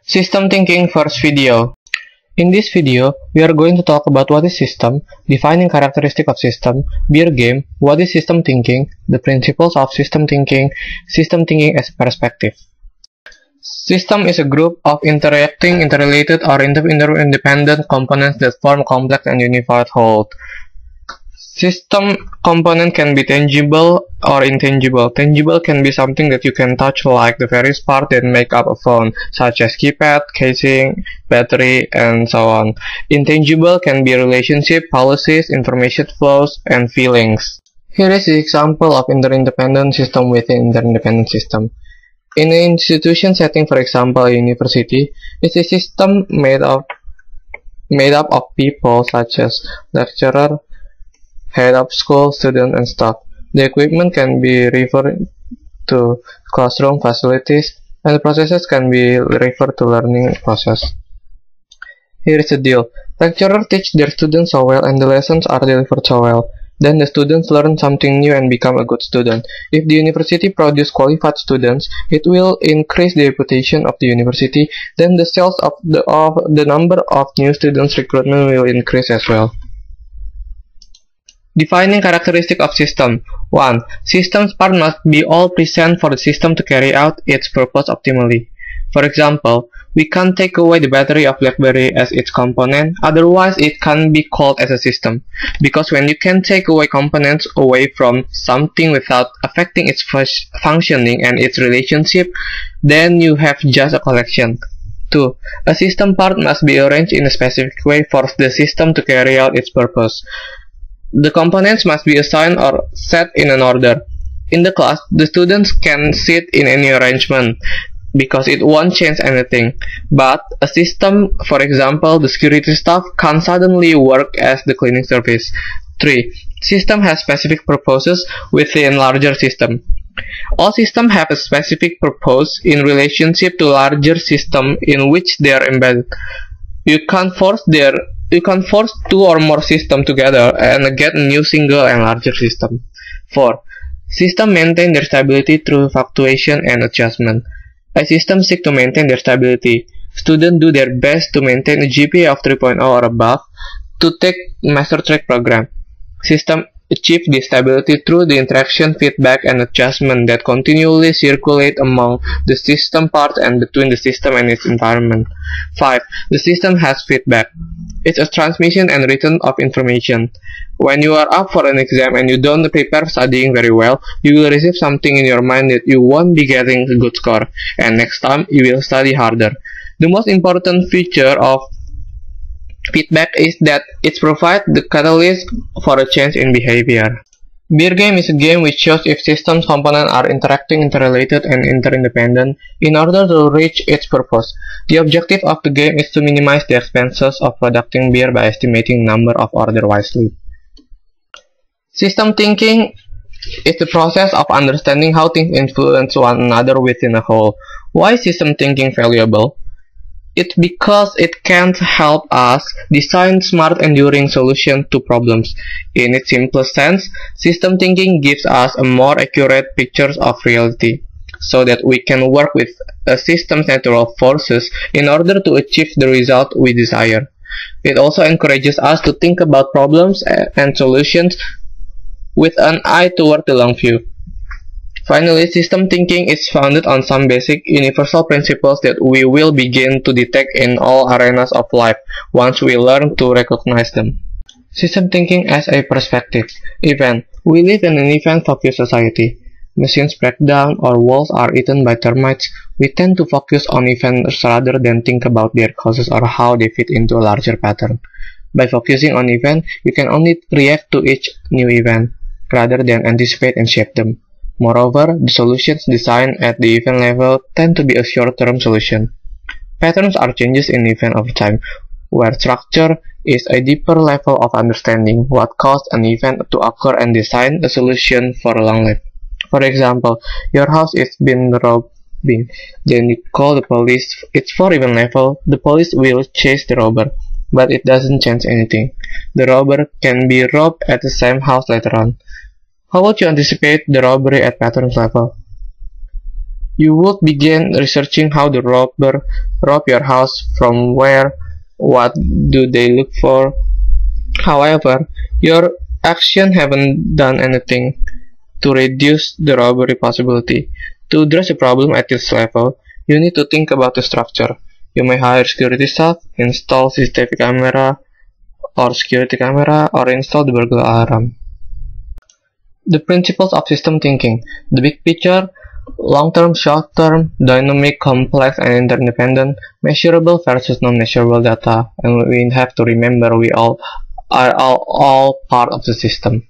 System Thinking First Video. In this video, we are going to talk about what is system, defining characteristic of system, beer game, what is system thinking, the principles of system thinking as a perspective. System is a group of interacting, interrelated, or interdependent components that form a complex and unified whole. System component can be tangible or intangible. Tangible can be something that you can touch, like the various parts that make up a phone, such as keypad, casing, battery, and so on. Intangible can be relationship, policies, information flows, and feelings. Here is the example of interdependent system within interdependent system. In an institution setting, for example, a university, it's a system made up of people such as lecturer, head of school, student, and staff. The equipment can be referred to classroom facilities, and the processes can be referred to learning process. Here is the deal. Lecturers teach their students so well, and the lessons are delivered so well. Then the students learn something new and become a good student. If the university produces qualified students, it will increase the reputation of the university. Then the sales of the number of new students recruitment will increase as well. Defining characteristic of system. 1. System's part must be all present for the system to carry out its purpose optimally. For example, we can't take away the battery of BlackBerry as its component, otherwise it can't be called as a system. Because when you can take away components away from something without affecting its functioning and its relationship, then you have just a collection. 2. A system part must be arranged in a specific way for the system to carry out its purpose. The components must be assigned or set in an order. In the class, the students can sit in any arrangement because it won't change anything. But a system, for example, the security staff, can't suddenly work as the cleaning service. 3. System has specific purposes within larger system. All systems have a specific purpose in relationship to larger system in which they are embedded. You can't force two or more systems together and get a new single and larger system. 4. Systems maintain their stability through fluctuation and adjustment. A system seeks to maintain their stability. Students do their best to maintain a GPA of 3.0 or above to take master track program. Systems achieve this stability through the interaction, feedback, and adjustment that continually circulate among the system parts and between the system and its environment. 5. The system has feedback. It's a transmission and return of information. When you are up for an exam and you don't prepare studying very well, you will receive something in your mind that you won't be getting a good score, and next time you will study harder. The most important feature of feedback is that it provides the catalyst for a change in behavior. Beer game is a game which shows if systems components are interacting, interrelated, and interdependent in order to reach its purpose. The objective of the game is to minimize the expenses of producing beer by estimating number of orders wisely. System thinking is the process of understanding how things influence one another within a whole. Why is system thinking valuable? It's because it can help us design smart, enduring solutions to problems. In its simplest sense, system thinking gives us a more accurate picture of reality, so that we can work with a system's natural forces in order to achieve the result we desire. It also encourages us to think about problems and solutions with an eye toward the long view. Finally, system thinking is founded on some basic universal principles that we will begin to detect in all arenas of life once we learn to recognize them. System thinking as a perspective. Event. We live in an event-focused society. Machines break down or walls are eaten by termites. We tend to focus on events rather than think about their causes or how they fit into a larger pattern. By focusing on events, you can only react to each new event rather than anticipate and shape them. Moreover, the solutions designed at the event level tend to be a short-term solution. Patterns are changes in event over time, where structure is a deeper level of understanding what caused an event to occur and design a solution for a long life. For example, your house is being robbed. Then you call the police. It's for event level. The police will chase the robber, but it doesn't change anything. The robber can be robbed at the same house later on. How would you anticipate the robbery at patterns level? You would begin researching how the robber robbed your house, from where, what do they look for. However, your actions haven't done anything to reduce the robbery possibility. To address the problem at this level, you need to think about the structure. You may hire security staff, install CCTV camera or security camera, or install the burglar alarm. The principles of system thinking: the big picture, long-term, short-term, dynamic, complex, and interdependent, measurable versus non-measurable data, and we have to remember we all are all part of the system.